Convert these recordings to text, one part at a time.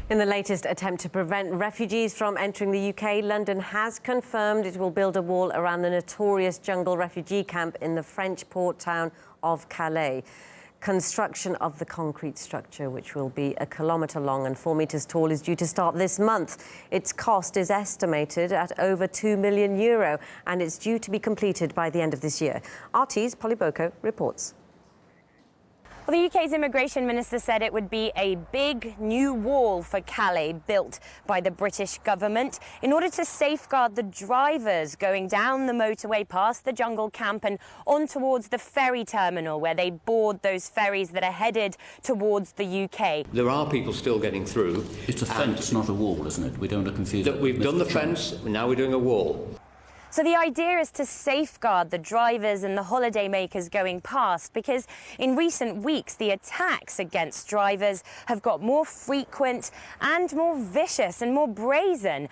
In the latest attempt to prevent refugees from entering the UK, London has confirmed it will build a wall around the notorious jungle refugee camp in the French port town of Calais. Construction of the concrete structure, which will be 1 kilometre long and 4 metres tall, is due to start this month. Its cost is estimated at over €2 million and it's due to be completed by the end of this year. RT's Polly Boko reports. Well, the UK's immigration minister said it would be a big new wall for Calais built by the British government in order to safeguard the drivers going down the motorway past the jungle camp and on towards the ferry terminal where they board those ferries that are headed towards the UK. There are people still getting through. It's a fence, not a wall, isn't it? We don't want to confuse it. We've done the fence, now we're doing a wall. So the idea is to safeguard the drivers and the holidaymakers going past, because in recent weeks the attacks against drivers have got more frequent and more vicious and more brazen.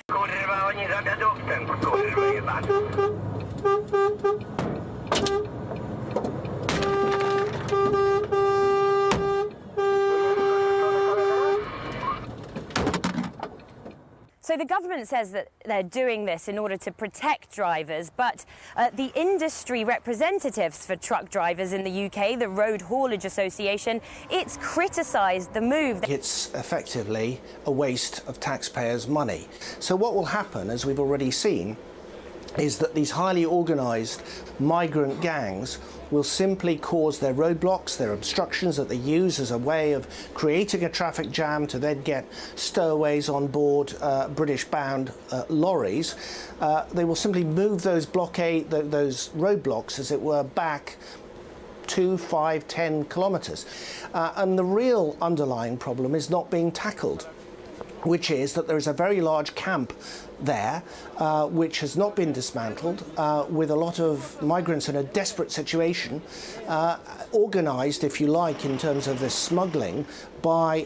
So the government says that they're doing this in order to protect drivers, but the industry representatives for truck drivers in the UK, the Road Haulage Association, it's criticised the move. It's effectively a waste of taxpayers' money. So what will happen, as we've already seen, is that these highly organised migrant gangs will simply cause their roadblocks, their obstructions that they use as a way of creating a traffic jam to then get stowaways on board British-bound lorries. They will simply move those roadblocks, as it were, back 2, 5, 10 kilometres. And the real underlying problem is not being tackled, which is that there is a very large camp there, which has not been dismantled, with a lot of migrants in a desperate situation, organised, if you like, in terms of this smuggling by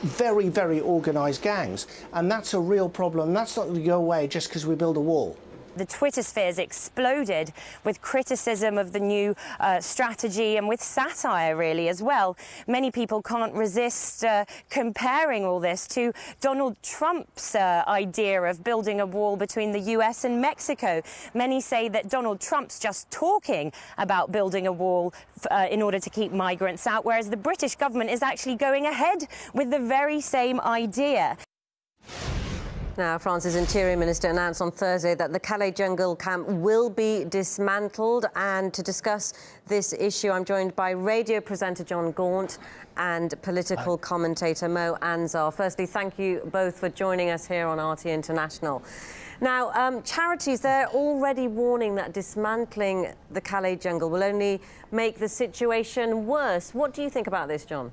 very, very organised gangs. And that's a real problem. That's not going to go away just because we build a wall. The Twitter spheres exploded with criticism of the new strategy and with satire, really, as well. Many people can't resist comparing all this to Donald Trump's idea of building a wall between the US and Mexico. Many say that Donald Trump's just talking about building a wall in order to keep migrants out, whereas the British government is actually going ahead with the very same idea. Now, France's Interior Minister announced on Thursday that the Calais jungle camp will be dismantled. And to discuss this issue, I'm joined by radio presenter John Gaunt and political commentator Mo Anzar. Firstly, thank you both for joining us here on RT International. Now, charities, they're already warning that dismantling the Calais jungle will only make the situation worse. What do you think about this, John?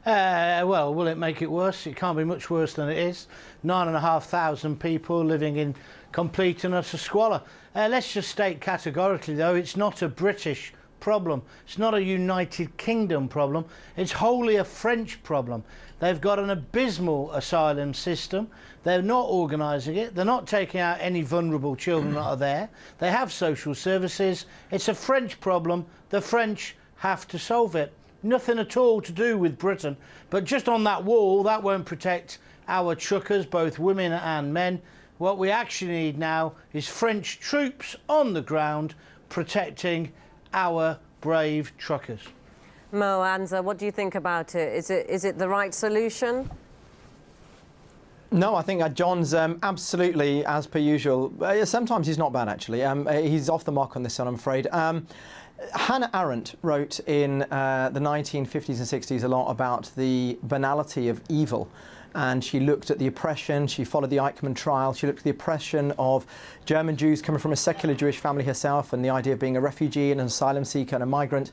Well, will it make it worse? It can't be much worse than it is. 9,500 people living in complete and utter squalor. Let's just state categorically, though, it's not a British problem. It's not a United Kingdom problem. It's wholly a French problem. They've got an abysmal asylum system. They're not organising it. They're not taking out any vulnerable children that are there. They have social services. It's a French problem. The French have to solve it. Nothing at all to do with Britain. But just on that wall, that won't protect our truckers, both women and men. What we actually need now is French troops on the ground protecting our brave truckers. Mo Anzar, what do you think about it? Is it the right solution? No, I think John's absolutely, as per usual. Sometimes he's not bad, actually. He's off the mark on this one, I'm afraid. Hannah Arendt wrote in the 1950s and 60s a lot about the banality of evil. And she looked at the oppression, she followed the Eichmann trial, she looked at the oppression of German Jews coming from a secular Jewish family herself, and the idea of being a refugee and an asylum seeker and a migrant.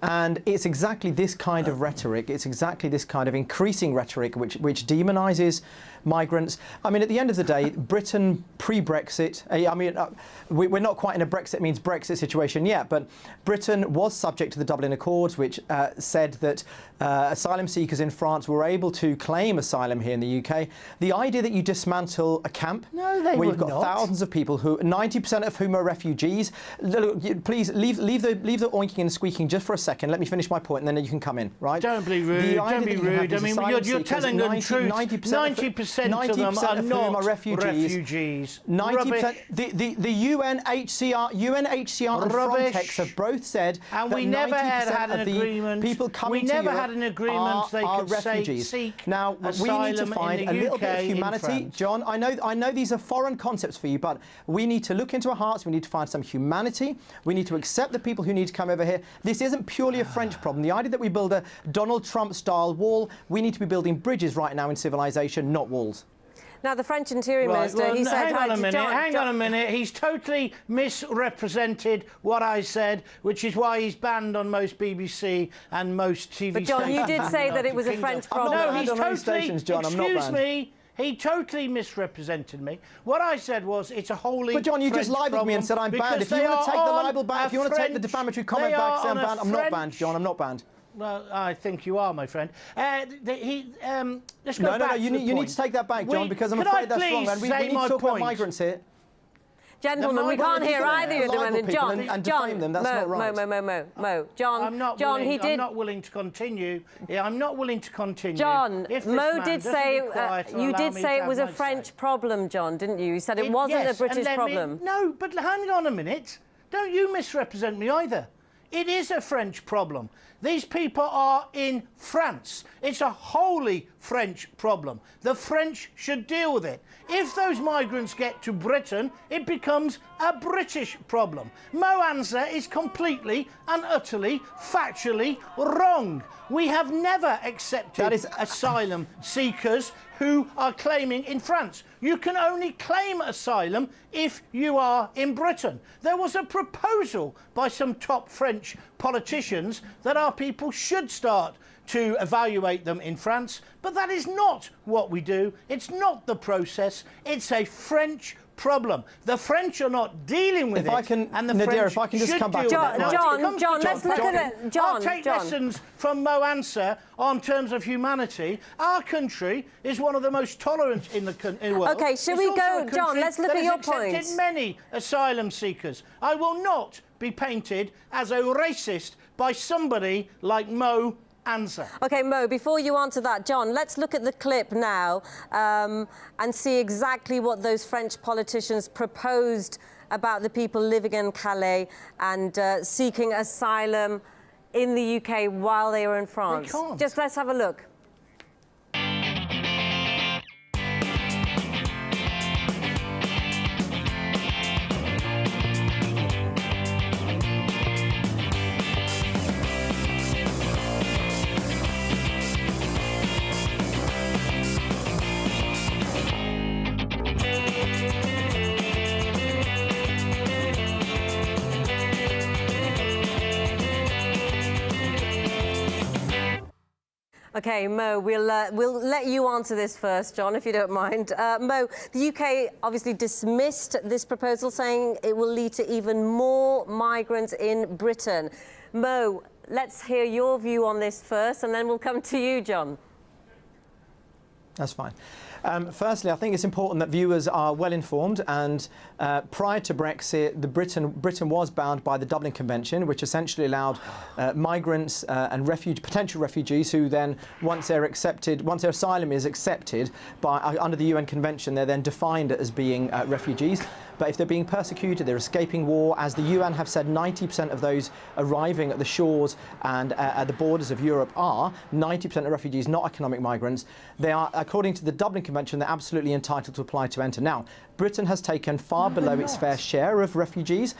And it's exactly this kind of rhetoric, it's exactly this kind of increasing rhetoric which demonises migrants. I mean, at the end of the day, Britain pre-Brexit, we're not quite in a Brexit means Brexit situation yet, but Britain was subject to the Dublin Accords, which said that asylum seekers in France were able to claim asylum here in the UK. The idea that you dismantle a camp where you've got thousands of people, who 90% of whom are refugees. Look, please leave the oinking and squeaking just for a second. second. Let me finish my point, and then you can come in, right? Don't be rude. Don't be rude. I mean, you're telling the truth. 90% of them are not refugees. 90%. The UNHCR and Frontex have both said and that we never had an agreement. People coming to Europe are refugees. Now we need to find a little bit of humanity, John. I know these are foreign concepts for you, but we need to look into our hearts. We need to find some humanity. We need to accept the people who need to come over here. This isn't purely a French problem. The idea that we build a Donald Trump-style wall, we need to be building bridges right now in civilization, not walls. Now, the French Interior Minister, he said... Hang on a minute. He's totally misrepresented what I said, which is why he's banned on most BBC and most TV stations. But, John, you did say that it was a French problem. No, he's totally... Excuse me. He totally misrepresented me. What I said was it's a wholly... But, John, you French just libelled me and said I'm banned. If you want to take the libel back, if you want to take the defamatory comment back, say I'm banned, I'm not banned, John, I'm not banned. Well, I think you are, my friend. Let's go back no, to you need to take that back, John, because I'm afraid that's wrong. And we need to talk about migrants here. Gentlemen, we can't hear either of them. And John, and defame them, that's not right. Mo, John, he did... I'm not willing to continue. Yeah, I'm not willing to continue. John, Mo did say... you did say it was a French problem, John, didn't you? You said it wasn't a British problem. No, but hang on a minute. Don't you misrepresent me either. It is a French problem. These people are in France. It's a wholly French problem. The French should deal with it. If those migrants get to Britain, it becomes a British problem. Mo Anza is completely and utterly, factually wrong. We have never accepted asylum seekers who are claiming in France. You can only claim asylum if you are in Britain. There was a proposal by some top French politicians that our people should start to evaluate them in France, but that is not what we do. It's not the process. It's a French problem. The French are not dealing with it. And the Nadir, if I can just come back to that. John, let's look at it. John, I'll take lessons from Mo Ansa on terms of humanity. Our country is one of the most tolerant in the world. OK, should we go, John, let's look at your points. Accepted many asylum seekers. I will not be painted as a racist by somebody like Mo Ansa. OK, Mo, before you answer that, John, let's look at the clip now and see exactly what those French politicians proposed about the people living in Calais and seeking asylum in the UK while they were in France. Just let's have a look. OK, Mo, we'll let you answer this first, John, if you don't mind. Mo, the UK obviously dismissed this proposal, saying it will lead to even more migrants in Britain. Mo, let's hear your view on this first, and then we'll come to you, John. That's fine. Firstly, I think it's important that viewers are well informed, and prior to Brexit, Britain was bound by the Dublin Convention, which essentially allowed migrants and potential refugees who then, once their asylum is accepted under the UN Convention, they're then defined as being refugees. But if they're being persecuted, they're escaping war, as the UN have said 90% of those arriving at the shores and at the borders of Europe are 90% of refugees, not economic migrants. They are, according to the Dublin Convention, they're absolutely entitled to apply to enter. Now, Britain has taken far below its fair share of refugees,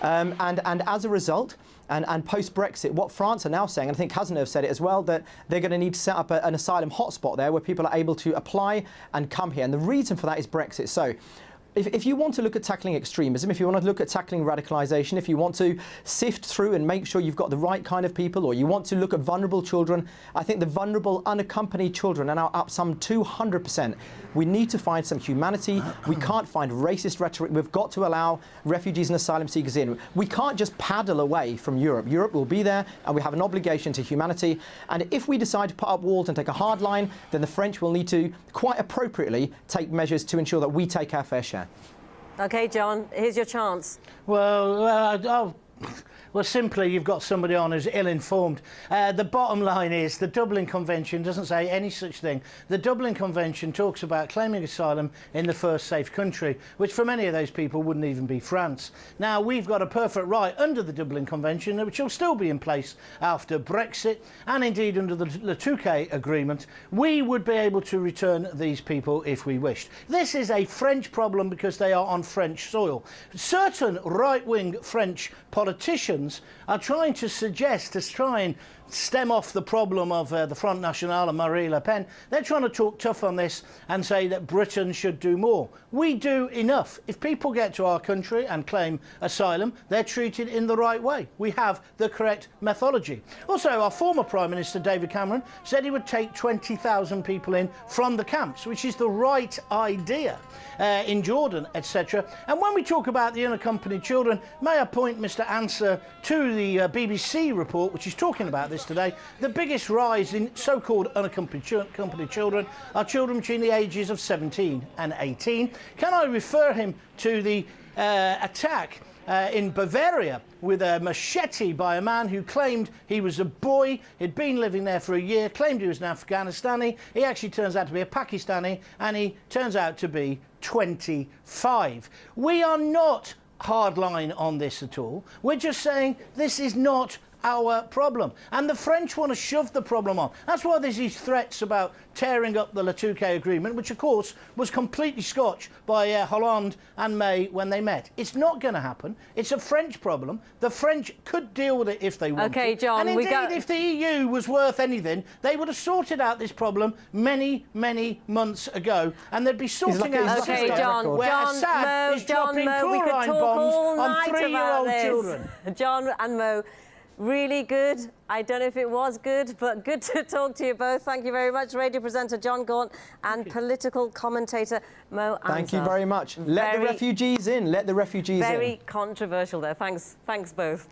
and as a result, and post-Brexit, what France are now saying, and I think Cazeneuve said it as well, that they're going to need to set up an asylum hotspot there where people are able to apply and come here. And the reason for that is Brexit. So, if you want to look at tackling extremism, if you want to look at tackling radicalisation, if you want to sift through and make sure you've got the right kind of people, or you want to look at vulnerable children, I think the vulnerable unaccompanied children are now up some 200%. We need to find some humanity. We can't find racist rhetoric. We've got to allow refugees and asylum seekers in. We can't just paddle away from Europe. Europe will be there, and we have an obligation to humanity. And if we decide to put up walls and take a hard line, then the French will need to, quite appropriately, take measures to ensure that we take our fair share. OK, John, here's your chance. Well, Well, simply, you've got somebody on who's ill-informed. The bottom line is the Dublin Convention doesn't say any such thing. The Dublin Convention talks about claiming asylum in the first safe country, which for many of those people wouldn't even be France. Now, we've got a perfect right under the Dublin Convention, which will still be in place after Brexit, and indeed under the Touquet Agreement. We would be able to return these people if we wished. This is a French problem because they are on French soil. Certain right-wing French politicians are trying to suggest, to try and stem off the problem of the Front National and Marine Le Pen. They're trying to talk tough on this and say that Britain should do more. We do enough. If people get to our country and claim asylum, they're treated in the right way. We have the correct methodology. Also, our former Prime Minister David Cameron said he would take 20,000 people in from the camps, which is the right idea, in Jordan, etc. And when we talk about the unaccompanied children, may I point Mr. Answer to the BBC report, which is talking about this today. The biggest rise in so-called unaccompanied children are children between the ages of 17 and 18. Can I refer him to the attack in Bavaria with a machete by a man who claimed he was a boy, he'd been living there for a year, claimed he was an Afghanistani. He actually turns out to be a Pakistani, and he turns out to be 25. We are not hardline on this at all. We're just saying this is not our problem. And the French want to shove the problem on. That's why there's these threats about tearing up the Touquet Agreement, which of course was completely scotched by Hollande and May when they met. It's not going to happen. It's a French problem. The French could deal with it if they wanted. Okay, John, and indeed, if the EU was worth anything, they would have sorted out this problem many, many months ago, and they'd be sorting out a Okay, system John, where John, Assad Mo, is John, dropping Mo, we could chlorine talk bombs all on night about 3-year-old this. children. John and Mo, really good. I don't know if it was good, but good to talk to you both. Thank you very much. Radio presenter John Gaunt and political commentator Mo Ansar. Thank you very much. Let the refugees in. Let the refugees in. Very controversial there. Thanks both.